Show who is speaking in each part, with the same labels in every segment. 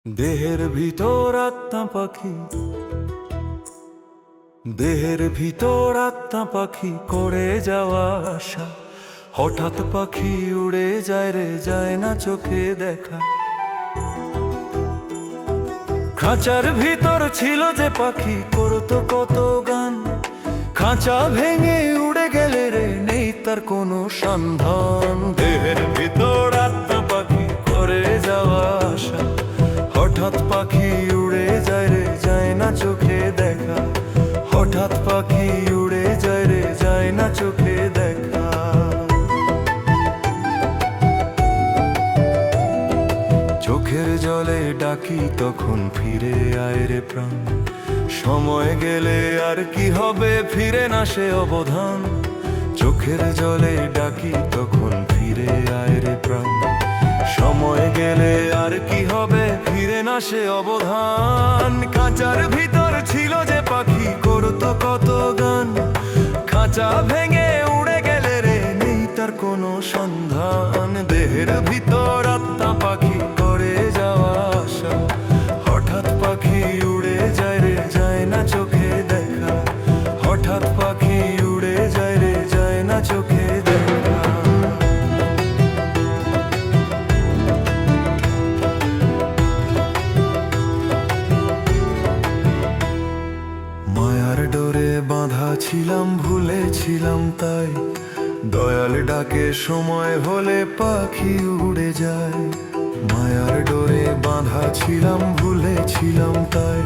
Speaker 1: দেহের ভিতর আত্মা পাখি, দেহের ভিতর আত্মা পাখি করে যাওয়া আশা। হঠাৎ পাখি উড়ে যায় রে, যায় না চোখে দেখা। খাঁচার ভিতর ছিল যে পাখি করতো কত গান, খাঁচা ভেঙে উড়ে গেলে রে নেই তার কোনো সন্ধান। দেহের ভিতর আত্মা পাখি করে যাওয়া আশা। হঠাৎ পাখি উড়ে যায় রে, যায় না চোখে দেখা। হঠাৎ পাখি উড়ে যায় রে, যায় না চোখে দেখা। চোখের জলে ডাকি তখন ফিরে আয় রে প্রাণ। সময় গেলে আর কি হবে, ফিরে না সে অবধান। চোখের জলে ডাকি তখন ফিরে আয় রে প্রাণ। সময় গেলে আর কি হবে, ফিরে না সে অবধান। খাঁচার ভিতর ছিল যে পাখি করতো কত গান, খাঁচা ভেঙে উড়ে গেলে রে নেই তার কোনো সন্ধান। দেহের ভিতর আত্মা পাখি করে যাওয়া আশা। হঠাৎ পাখি উড়ে যায় রে, যায় না চোখে দেখা। হঠাৎ পাখি উড়ে যায় রে, যায় না চোখে দেখা। মায়ার ডোরে বাঁধা ছিলাম, ভুলেছিলাম তাই। দয়াল ডাকে সময় হলে পাখি উড়ে যায়। মায়ার ডোরে বাঁধা ছিলাম, ভুলেছিলাম তাই।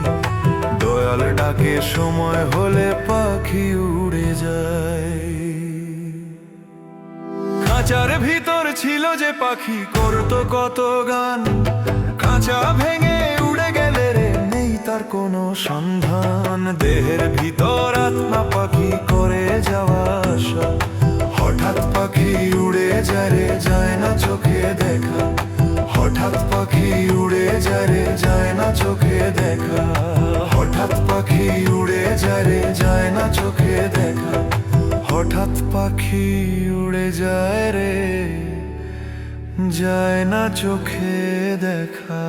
Speaker 1: দয়াল ডাকে সময় হলে পাখি উড়ে যায়। খাঁচার ভিতর ছিল যে পাখি করতো কত গান, খাঁচা ভেঙে উড়ে গেলে রে নেই তার কোনো সন্ধান। দেহের ভিতর আত্মা পাখি করে যাওয়া আশা। হঠাৎ পাখি উড়ে যায় রে, যায় না চোখে দেখা। হঠাৎ পাখি উড়ে যায় রে, যায় না চোখে দেখা। হঠাৎ পাখি উড়ে যায় রে, যায় না চোখে দেখা। হঠাৎ পাখি উড়ে যায় রে, যায় না চোখে দেখা।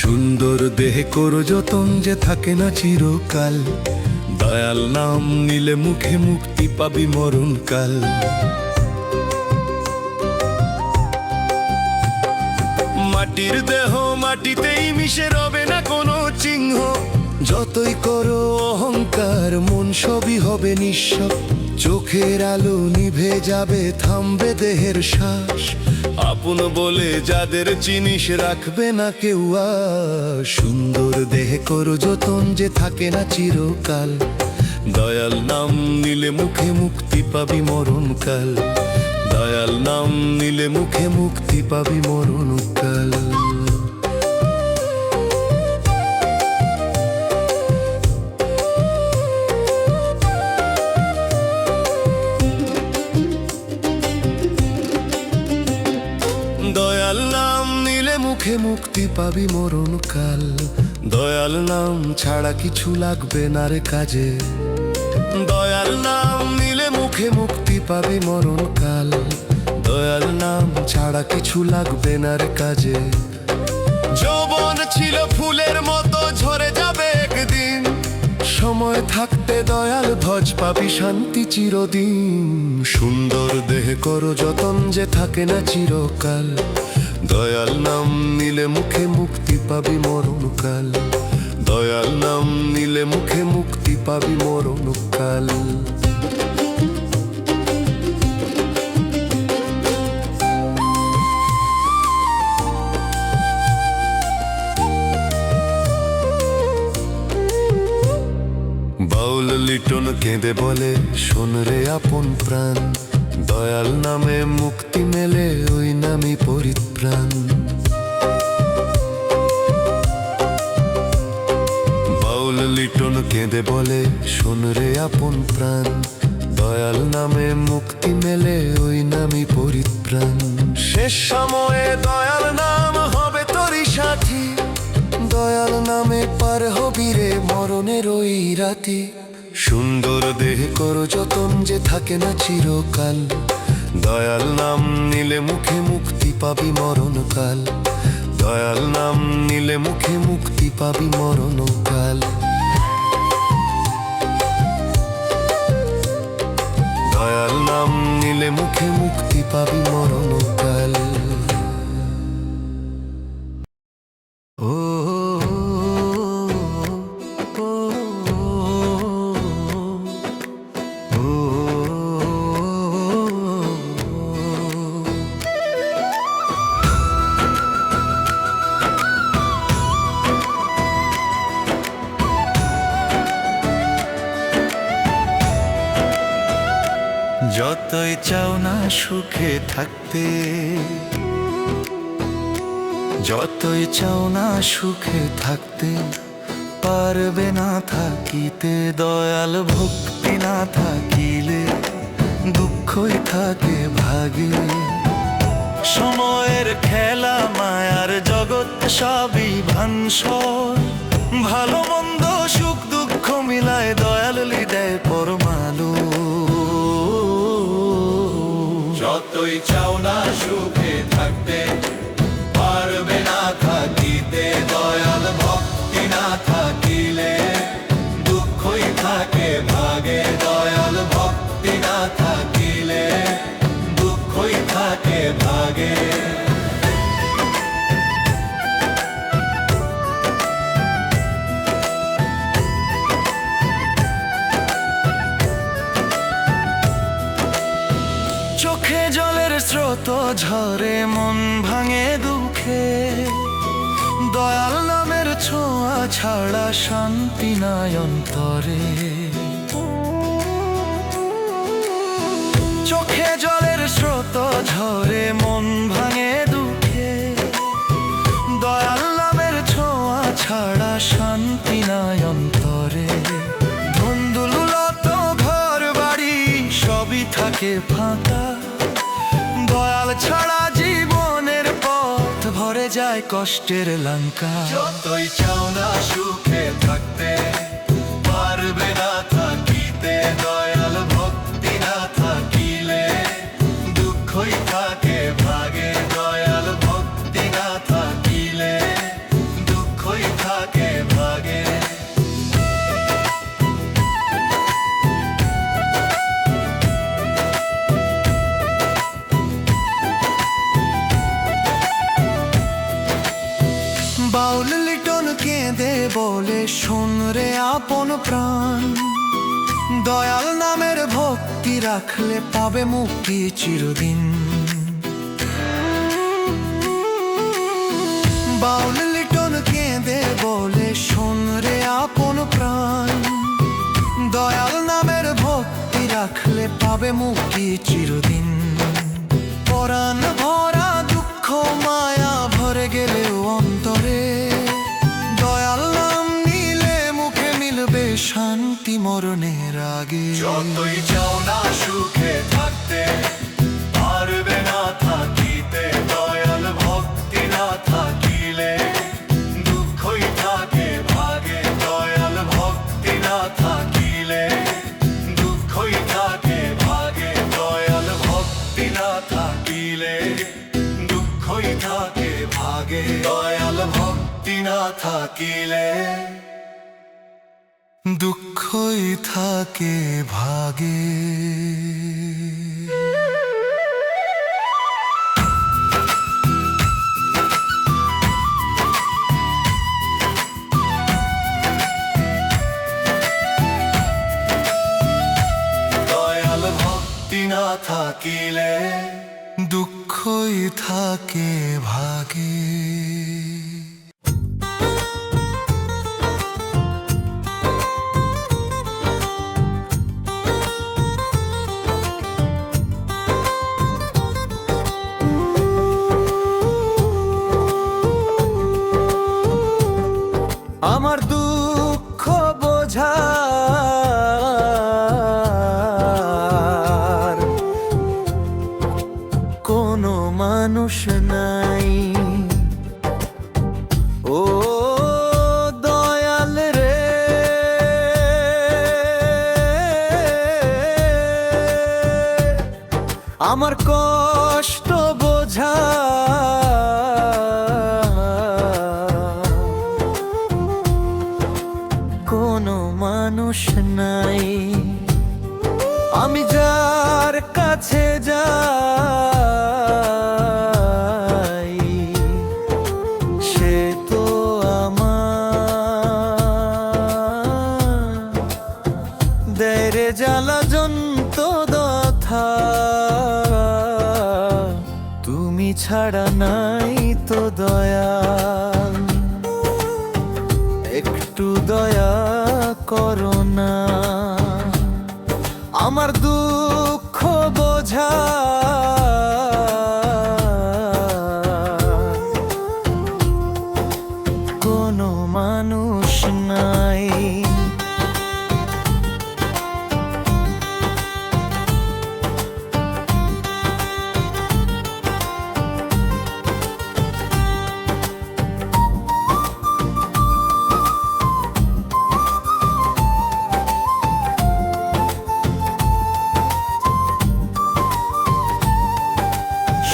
Speaker 1: সুন্দর দেহে করো যতন যে থাকে না চিরকাল। দয়াল নাম নিলে মুখে মুক্তি পাবি মরণকাল। মাটির দেহ মাটিতেই মিশে রবে না কোনো চিহ্ন। যতই করো অহংকার মন সবই হবে নিঃস্ব। চোখের আলো নিভে যাবে, থামবে দেহের শ্বাস। আপন বলে যাদের চিনিস রাখবে না কেউ আর। সুন্দর দেহে করো যতন যে থাকে না চিরকাল। দয়াল নাম নিলে মুখে মুক্তি পাবি মরণকাল। দয়াল নাম নিলে মুখে মুক্তি পাবি মরণকাল। দয়াল নাম নিলে মুখে মুক্তি পাবি মরণকাল। দয়াল নাম ছাড়া কিছু লাগবে না রে কাজে। দয়াল নাম নিলে মুখে মুক্তি পাবি মরণকাল। দয়াল নাম ছাড়া কিছু লাগবে না রে কাজে। যৌবন ছিল ফুলের মতো ঝরে যাবে একদিন। সময় থাকতে দয়াল ভজ পাবি শান্তি চিরদিন। সুন্দর দেহে করো যতন যে থাকে না চিরকাল। দয়াল নাম নিলে মুখে মুক্তি পাবি মরণকাল। দয়াল নাম নিলে মুখে মুক্তি পাবি মরণকাল। বাউল লিটন কেঁদে বলে, শোন রে আপন প্রাণ। দয়াল নামে মুক্তি মেলে, ওই নামই পরিত্রাণ। বাউল লিটন কেঁদে বলে, শোন রে আপন প্রাণ, দয়াল নামে মুক্তি মেলে, ওই নামই পরিত্রাণ। শেষ সময়ে দয়াল নাম হবে তোরই সাথী, দয়াল নামে পার হবি রে মরণের ওই রাতি। সুন্দর দেহ কর যতন, যে থাকে না চিরকাল, দয়াল নাম নিলে মুখে মুক্তি পাবি মরণকাল, দয়াল নাম নিলে মুখে মুক্তি পাবি মরণকাল। দয়াল নাম নিলে মুখে মুক্তি পাবি মরণকাল। ও যতই চাও না সুখে থাকতে, যতই চাও না সুখে থাকতে, পারবে না থাকিতে, দয়াল ভক্তি না থাকিলে দুঃখই থাকে ভাগে। সময়ের খেলা মায়ার জগৎ সবই ভানসর, ভালো মন্দ সুখ দুঃখ মিলায় দয়াল হৃদয় পরমালো। যতই চাও না সুখে থাকতে, পারবে না থাকিতে, দয়াল ভক্তি না থাকিলে দুঃখই থাকে ভাগে, দয়াল ভক্তি না থাকিলে দুঃখই থাকে ভাগে। চোখে জলের স্রোত ঝরে, মন ভাঙে দুঃখে, দয়াল নামের ছোঁয়া ছাড়া শান্তি নাই অন্তরে। চোখে জলের স্রোত ঝরে, মন ভাঙে দুঃখে, দয়াল নামের ছোঁয়া ছাড়া শান্তি নাই অন্তরে। ধুন্দুলত ঘর বাড়ি সবই থাকে ফাঁকা, দয়াল ছাড়া জীবনের পথ ভরে যায় কষ্টের লঙ্কা। যতই চাও না সুখে থাকতে, পারবে না থাকিতে, দয়াল ভক্তি না থাকিলে দুঃখই থাকে ভাগে, দয়াল ভক্তি না থাকিলে দুঃখই থাকে ভাগে। বাউল লিটন কেঁদে বলে, শোন রে আপন প্রাণ, দয়াল নামের ভক্তি রাখলে পাবে মুক্তি চিরদিন। বাউল লিটন কেঁদে বলে, শোন রে আপন প্রাণ, দয়াল নামের ভক্তি রাখলে পাবে মুক্তি চিরদিন। পরাণ ভরা দুঃখ মায়া ভরে গেলেও অন্তরে, দয়াল নাম নিলে মুখে মিলবে শান্তি মরণের আগে। যতই চাও না সুখে থাকতে, পারবে না থাকিতে, দয়াল ভক্তি না থাকিলে দুঃখই থাকে ভাগে, দয়াল ভক্তি না থাকিলে দুঃখই থাকে ভাগে, দয়াল ভক্তি না থাকিলে দুঃখই থাকে ভাগে, দয়াল ভক্তি না থাকিলে দুঃখই থাকে ভাগে। দয়াল ভক্তি না থাকিলে দুঃখই থাকে ভাগে। কোনো মানুষ নাই। ও দয়াল রে, আমার কষ্ট বোঝা কোনো মানুষ নাই। আমি যার কাছে যাই সে তো আমার দেয় রে জ্বালা যন্ত্রণা। তুমি ছাড়া নাই তো দয়া, একটু দয়া করো না। আমার দুঃখ বোঝা কোনো মানুষ নাই।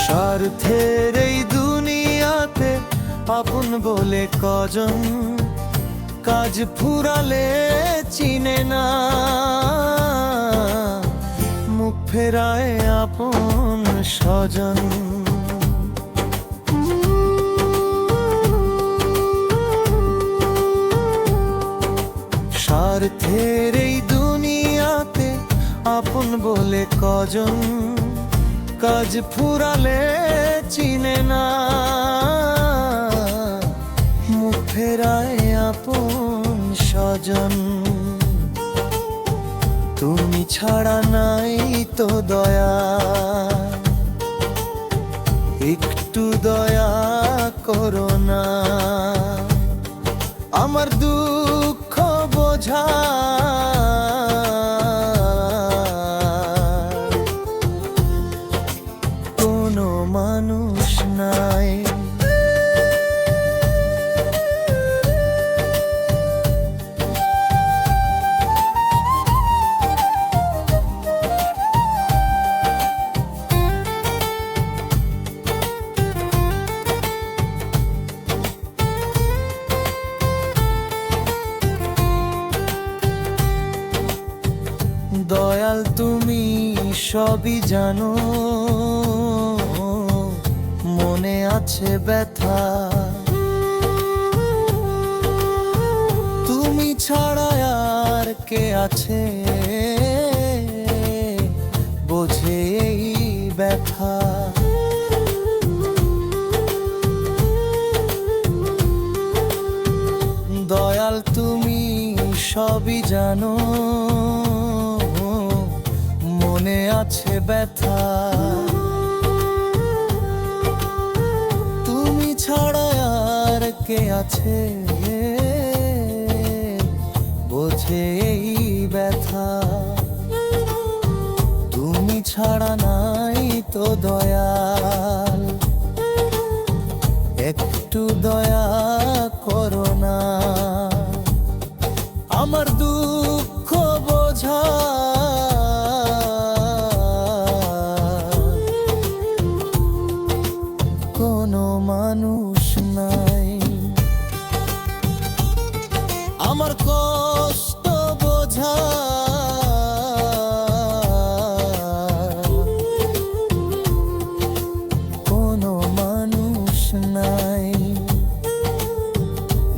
Speaker 1: স্বার্থের এই দুনিয়াতে আপন বলে কজন, কাজ ফুরালে চিনে না, মুখ ফেরায় আপন স্বজন। স্বার্থের এই দুনিয়াতে আপন বলে কজন, কাজ ফুরালে চিনে না, মুখ ফেরায় আপন স্বজন। তুমি ছাড়া নাই তো দয়া, একটু দয়া করো না। আমার দুঃখ বোঝা কোনো মানুষ নাই। দয়াল তুমি সবই জানো, মনে আছে ব্যথা। তুমি ছাড়া আর কে আছে বোঝে এই ব্যথা। দয়াল তুমি সবই জানো, মনে আছে ব্যথা। তুমি ছাড়া আর কে আছে বোঝে এই ব্যথা। তুমি ছাড়া নাই তো দয়াল, একটু দয়া করো না। আমার দুঃখ বোঝা কোনো মানুষ নাই। আমার কষ্ট বোঝা কোনো মানুষ নাই।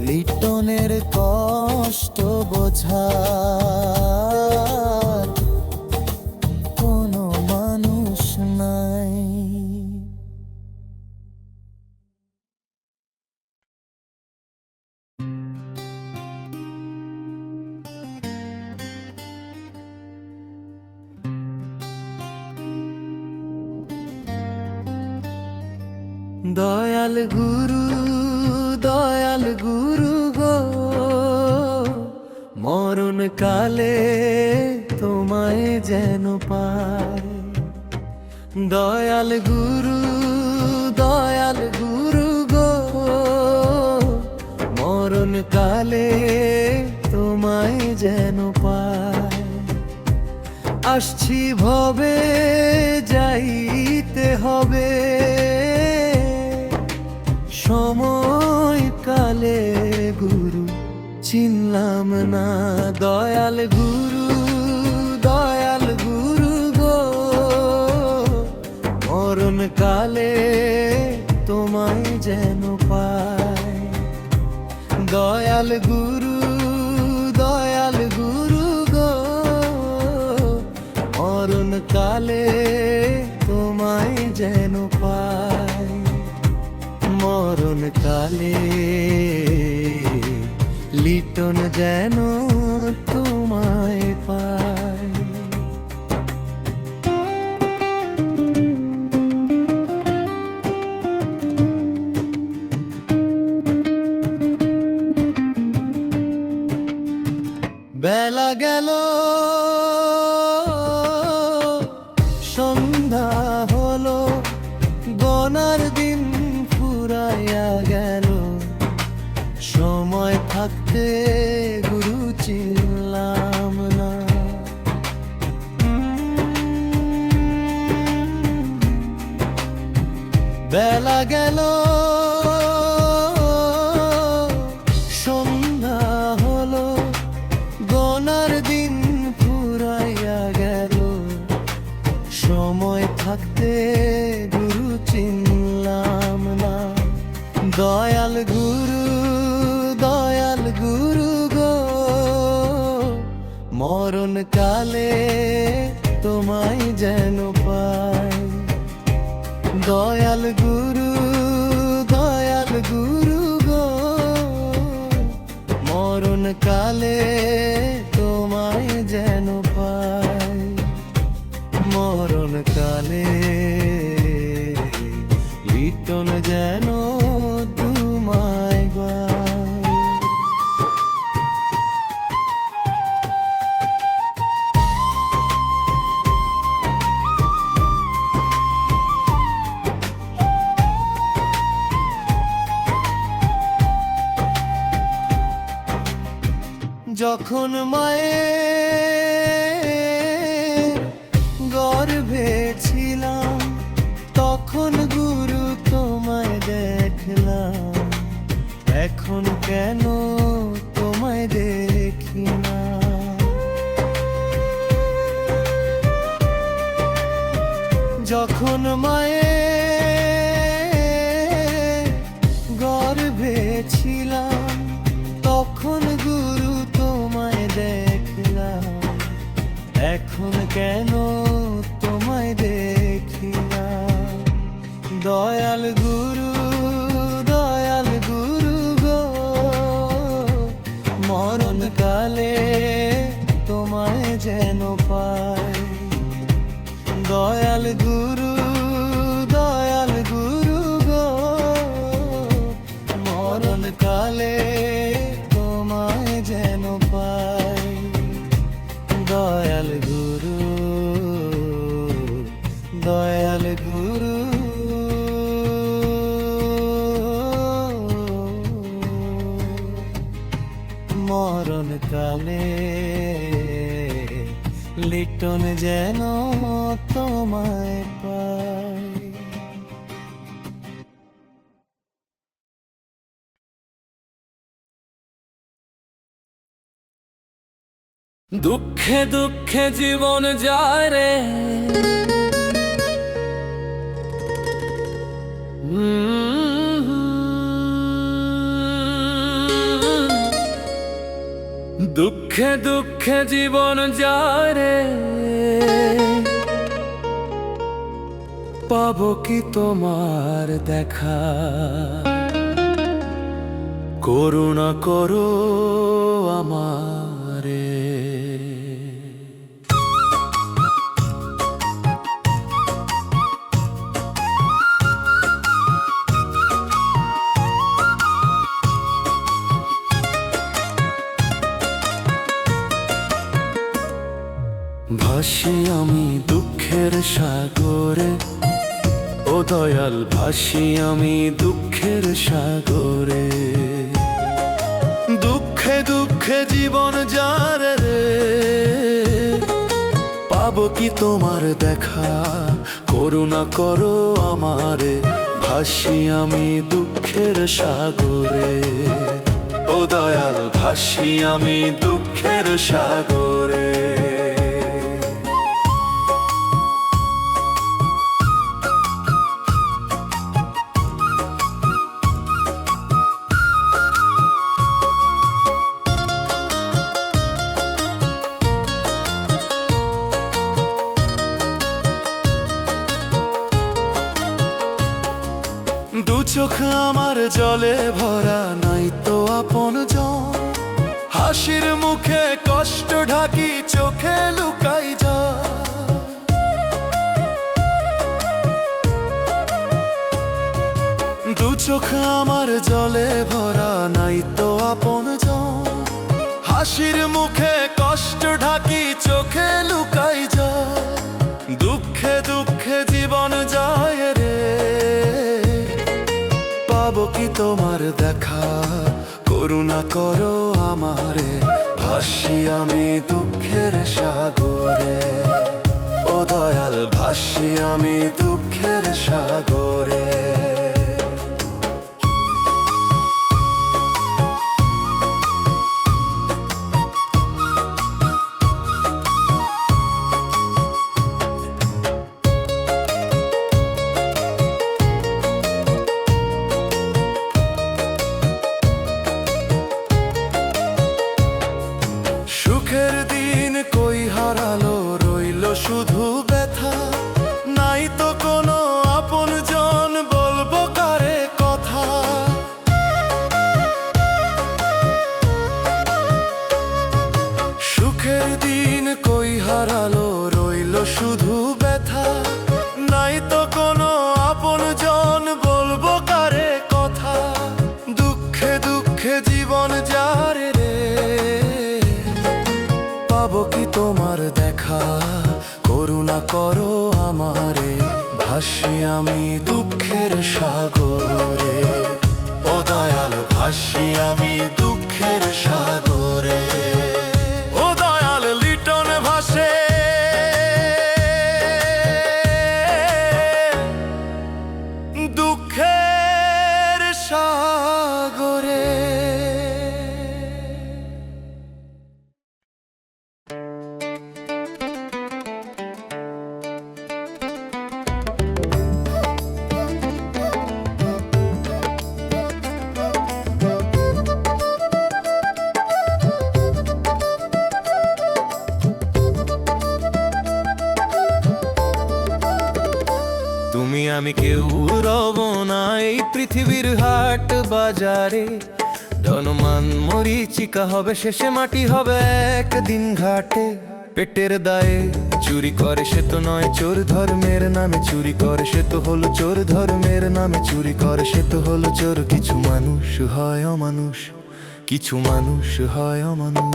Speaker 1: লিটনের কষ্ট বোঝা কোনো মানুষ নাই। দয়াল গুরু গো, মরণ কালে তোমায় যেন পায়।
Speaker 2: দয়াল গুরু, দয়াল গুরু গো, মরণ কালে তোমায় যেন পাই। আসছি ভবে যাইতে হবে, সময় কালে গুরু চিনলাম না। দয়াল গুরু, দয়াল গুরু গো, মরণ কালে তোমায় যেন পাই। দয়াল গুরু, দয়াল গুরু গো, মরণ কালে তোমায় যেন পাই। মরণ কালে লিটন যেন তোমায় পাই। বেলা গেল, সন্ধ্যা হলো, গনার দিন ফুরাইয়া গেল। সময় থাকতে গুরু চিনলাম না। বেলা গেল, সন্ধ্যা হলো, গনার দিন ফুরাইয়া গেল। সময় থাকতে গুরু চিনলাম না। দয়াল গুরু, দয়াল গুরু গো, মরণ কালে তোমায় যেন পাই। দয়াল গুরু, দয়াল গুরু গো, মরণ কালে তোমায় যেন পাই। মরণ কালে লিটন যেন তোমায় পাই। যখন মায়ের গর্ভে ছিলাম, তখন গুরু তোমায় দেখলাম। এখন কেন তোমায় দেখি না? যখন মায়ের গর্ভে ছিলাম, তখন গুরু তোমায় দেখলাম। এখন কেন তোমায় দেখি না? দয়াল গুরু, দয়াল গুরু গো, মরণ কালে তোমায় যেন পাই। দয়াল গুরু, দয়াল গুরু গো, মরণ কালে তোমায় যেন পাই। দয়াল গুরু, দয়াল গুরু, মরণ কালে লিটন যেন তোমায় পাই।
Speaker 3: দুঃখে দুঃখে জীবন যায় রে, দুঃখে দুঃখে জীবন যায় রে, পাবো কি তোমার দেখা? করুণা করো আমারে। ভাসি আমি দুঃখের সাগরে, দয়াল ভাসি আমি দুঃখের সাগরে।
Speaker 1: দুঃখে দুঃখে জীবন যারে রে,
Speaker 3: পাবো কি তোমার দেখা, করুণা করো আমারে, ভাসি আমি দুঃখের সাগরে। ও দয়াল ভাসি আমি দুঃখের সাগরে।
Speaker 1: দু চোখ আমার জলে ভরা, নাই তো আপন জন, হাসির মুখে কষ্ট ঢাকি চোখে লুকাই যা। দু চোখ আমার জলে ভরা, নাই তো আপন জন, হাসির মুখে কষ্ট ঢাকি চোখে লুকাই যা। দুঃখে দুঃখে জীবন যায় রে, পাবো কি তোমার দেখা, করুণা করো আমারে, ভাসি আমি দুঃখের সাগরে। ও দয়াল ভাসি আমি দুঃখের সাগরে। সুখের দিন কই হারালো, রইল শুধু ব্যথা, নাই তো কোনো আপন জন, বলবো কারে কথা। সুখের দিন কই হারালো, রইল শুধু ব্যথা, নাই তো কোনো আপন জন, বলবো কারে কথা। দুঃখে দুঃখে জীবন যারে রে, পাবো কি তোমার দেখা, করুণা করো আমারে, ভাসি আমি দুঃখের সাগরে। ও দয়াল ভাসি আমি দুঃখের সাগরে। ও দয়াল লিটন ভাসে দুঃখের সাগরে। তুমি আমি কেউ রব না এই পৃথিবীর হাট বাজারে, ধনমান মরিচিকা হবে শেষে মাটি হবে একদিন ঘাটে। পেটের দায়ে চুরি করে সে তো নয় চোর, ধর্মের নামে চুরি করে সে তো হলো চোর, ধর্মের নামে চুরি করে সে তো হলো চোর। কিছু মানুষ হয় অমানুষ, কিছু মানুষ হয় অমানুষ।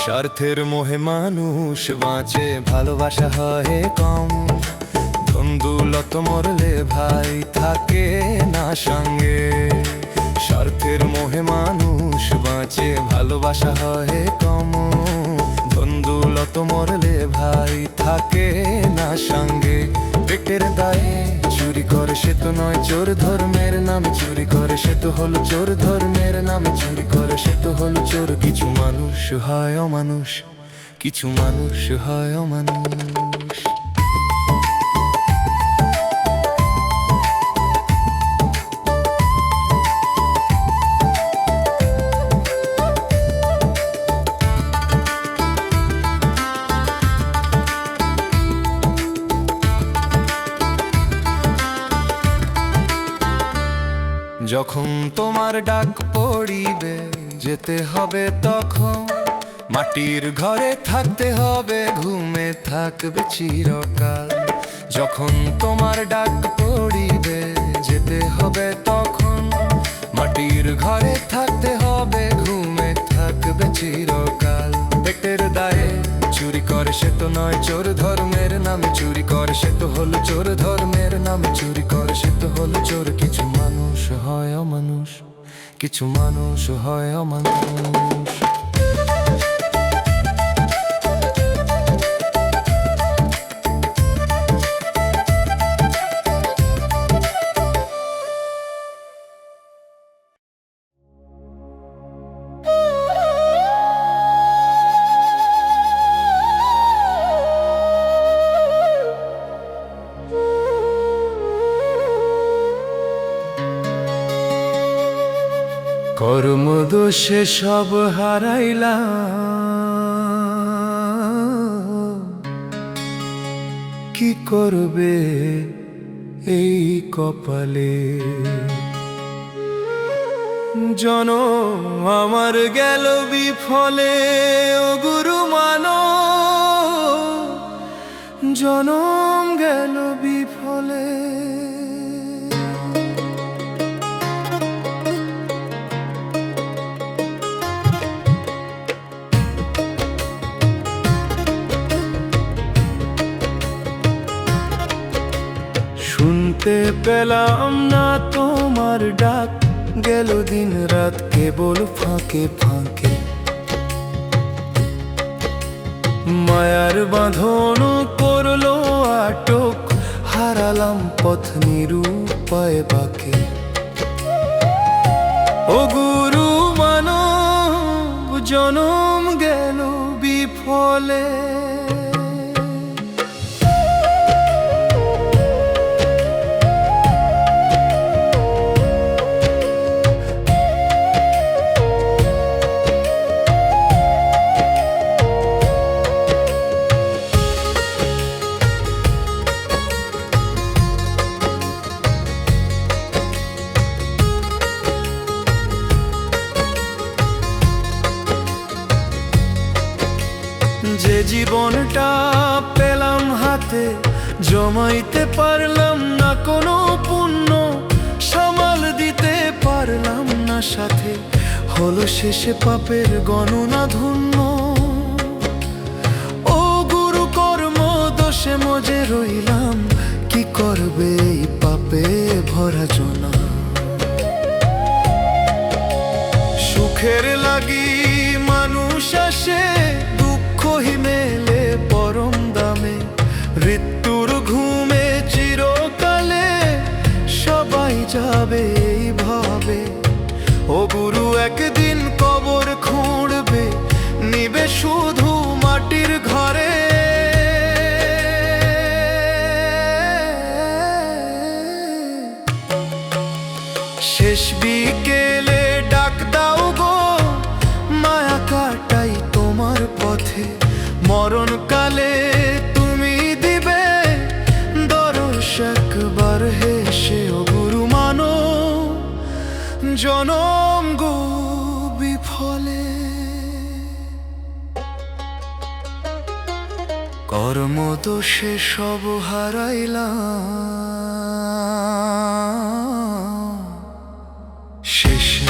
Speaker 1: স্বার্থের মোহে মানুষ বাঁচে, ভালোবাসা হয় কম, ধন্দুলত মরলে ভাই থাকে না সঙ্গে। স্বার্থের মোহে মানুষ বাঁচে, ভালোবাসা হয় কম, ধন্দুলত মরলে ভাই থাকে না সঙ্গে। পেটের দায়ে চুরি করে সে তো নয় চোর, ধর্মের নামে চুরি করে সে তো হলো চোর, ধর্মের নামে চুরি করে সে তো হলো চোর। কিছু মানুষ হয় অমানুষ, কিছু মানুষ হয় অমানুষ। যখন তোমার ডাক পড়িবে যেতে হবে তখন, মাটির ঘরে থাকতে হবে ঘুমে থাকবে চিরকাল। যখন তোমার ডাক পড়িবে যেতে হবে তখন, মাটির ঘরে থাকতে হবে, ঘুমে থাকবে চিরকাল। পেটের দায়ে চুরি করে সে তো নয় চোর, ধর্মের নামে চুরি করে সে তো হলো চোর, ধর্মের নামে চুরি করে সে তো হলো চোর। কিছু মানুষ হয় অমানুষ, কিছু মানুষ হয় অমানুষ। কর্মদোষে সব হারাইলাম, কি করবে এই কপালে। জনম আমার গেল বিফলে, ও গুরু মানো, জনম গেল বিফলে। শুনতে পেলাম না তোমার ডাক, গেল দিন রাত কেবল ফাঁকে ফাঁকে। মায়ার বাঁধন করলো আটক, হারালাম পথ নিরুপায় বাকে। ও গুরু মানব, জনম গেল বিফলে। যে জীবনটা পেলাম হাতে, জমাইতে পারলাম না কোনো পুণ্য, সামাল দিতে পারলাম না সাথে, হলো শেষে পাপের গণনা ধন্য। ও গুরু কর্ম দোষে মজে রইলাম, কি করবে এই পাপে ভরা জনা। সুখের লাগি মানুষ আসে, মেলে পরম দামে, মৃত্যুর ঘুমে চিরকালে সবাই যাবে এইভাবে। ও গুরু একদিন কবর খুঁড়বে, নিবে শুধু মাটির ঘরে। শেষ বিকেলে ডাক দাও গো, মায়া কাটাই তোমার পথে। মরণকালে তুমি দিবে দরস একবার হেসে। ও গুরু মানো, জনম গো বিফলে। কর্মদোষে সব হারাইলাম শেষে।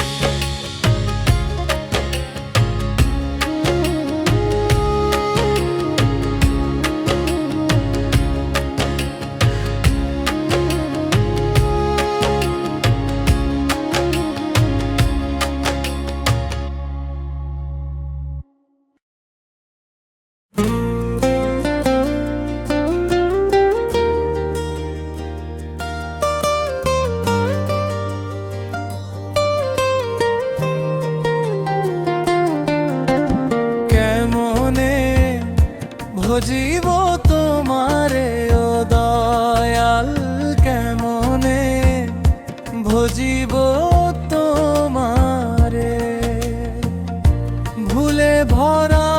Speaker 2: ভজিব তোমারে ও দয়াল, কেমনে ভজিব তোমারে। ভুলে ভরা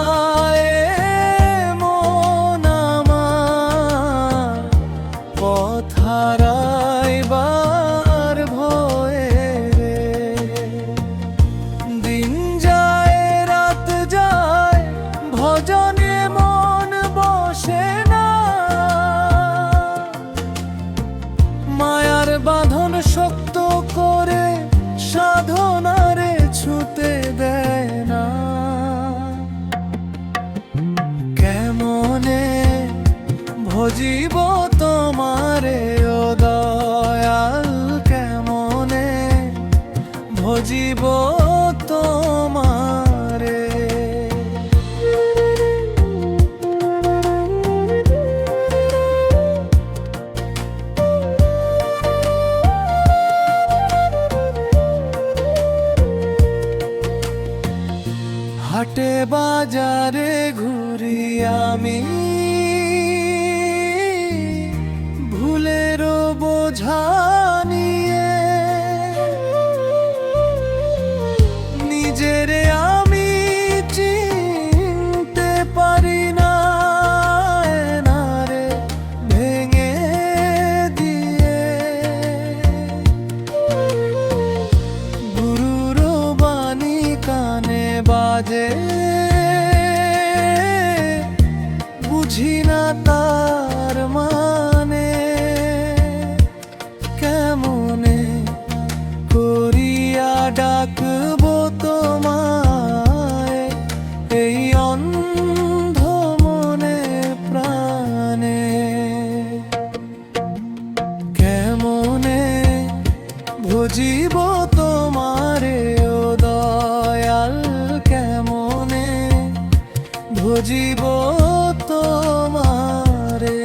Speaker 2: মন আমার, পথ হারাইবার ভয়ে রে। দিন যায় রাত যায়, ভজনে মন বসে তোমারে। হাটে বাজারে ঘুরি আমি, ভুলের বোঝা নিয়ে। নিজেরে আমি চিনতে পারি না, এনারে ভেঙে দিয়ে। গুরুর বাণী কানে বাজে, বুঝি না তার মানে। কেমনে করিয়া ডাকবো তোমায়, এই অন্ধ মনে প্রাণে। কেমনে ভজিব তোমারে ও দয়াল, কেমনে ভজিব তোমারে।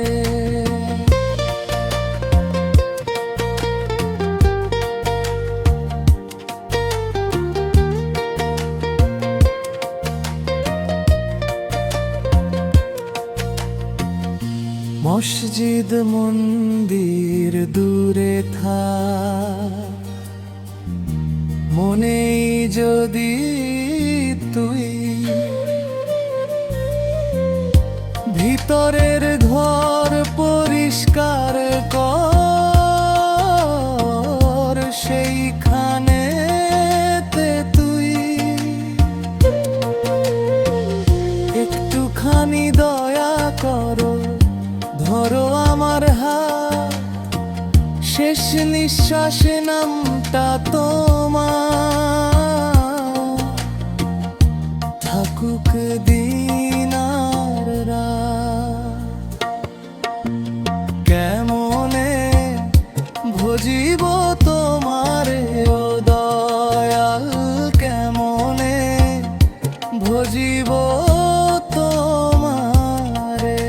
Speaker 2: মসজিদ মন্দির দূরে থাক, মনেই যদি তুই ভিতরের ঘর পরিষ্কার কর, সেইখানে তুই একটুখানি দয়া করো, ধরো আমার হাত। শেষ নিঃশ্বাসে নামটা তোমার, থাকুক দিন আর রাত। কেমনে ভজিব তোমারে ও দয়াল, কেমনে ভজিব তোমারে।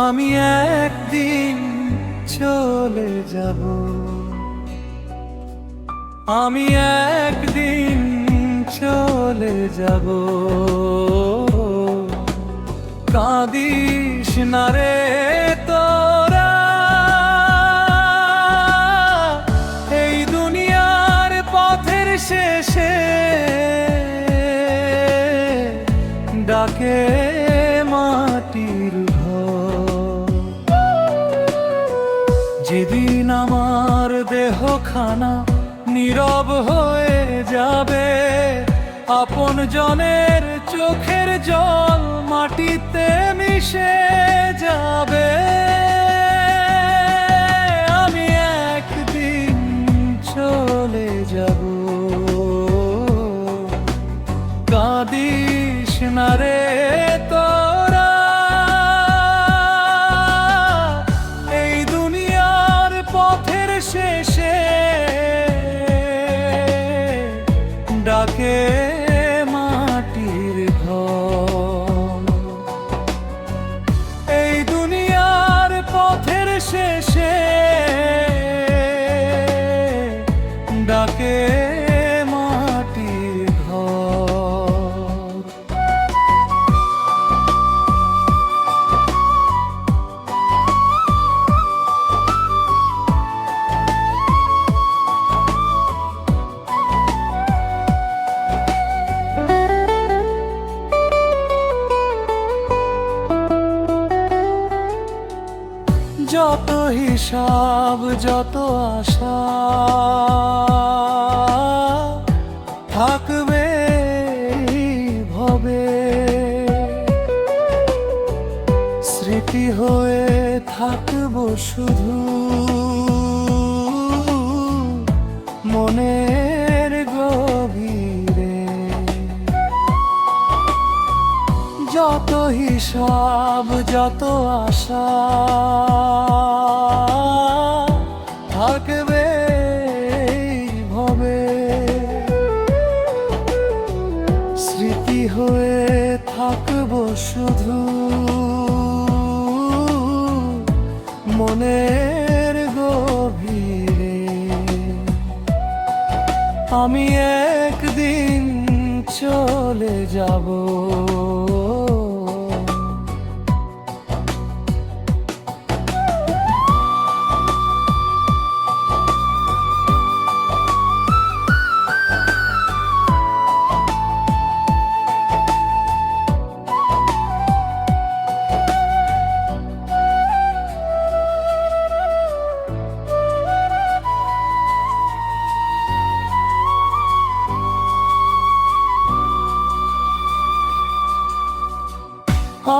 Speaker 2: আমি একদিন চলে যাব, আমি একদিন চলে যাব। কাঁদিস না রে তোরা, এই দুনিয়ার পথের শেষে ডাকে মাটির ঘর। যেদিন আমার দেহখানা নীরব হয়ে যাবে, আপন জনের চোখের জল মাটিতে মিশে যাবে। আমি একদিন চলে যাব, কাঁদিস না রে তোরা, এই দুনিয়ার পথের শেষে ডাকে মাটির ঘর। এই দুনিয়ার পথের শেষে ডাকে মাটির ঘর। যত হিসাব যত আশা থাকবে ভবে, স্মৃতি হয়ে থাকবো শুধু মনের গভীরে। যত হিসাব যত আশা থাকবে ভবে, স্মৃতি হয়ে থাকবো শুধু মনের গভীরে। আমি একদিন চলে যাব,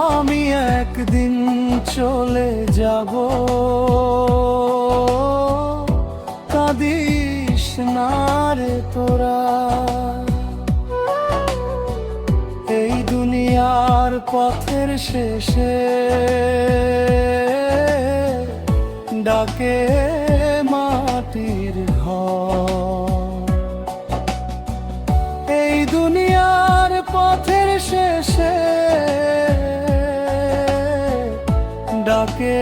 Speaker 2: আমি একদিন চলে যাব, কাঁদিস না রে তোরা। এই দুনিয়ার পথের শেষে ডাকে মাটির ঘর। এই দুনিয়ার পথের শেষে ডাকে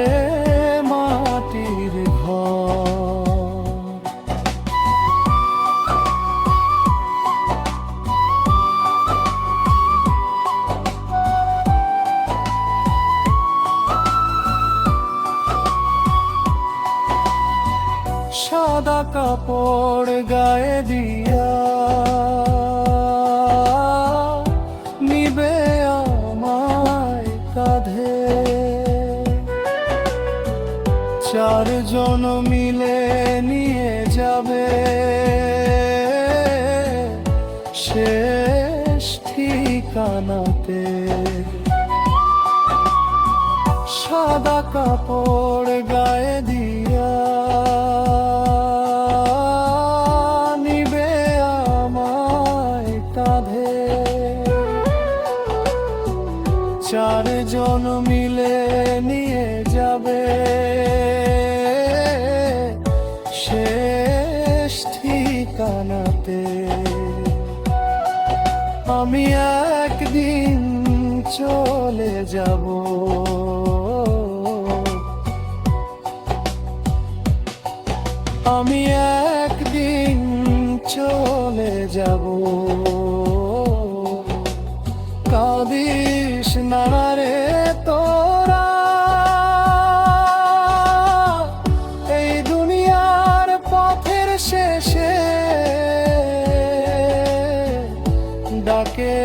Speaker 2: মাটির ঘর। সাদা কাপড় গায়ে দিয়া নিবে আমায় কাঁধে, চারজন মিলে নিয়ে যাবে শেষ ঠিকানাতে। সাদা কাপড় গায়ে দিয়া নিবে আমায় কাঁধে, চারজন মিলে নিয়ে যাবে শেষ ঠিকানাতে। আমি একদিন চলে যাব, আমি একদিন চলে যাব। কাঁদিস না রে তোরা, এই দুনিয়ার পথের শেষে ডাকে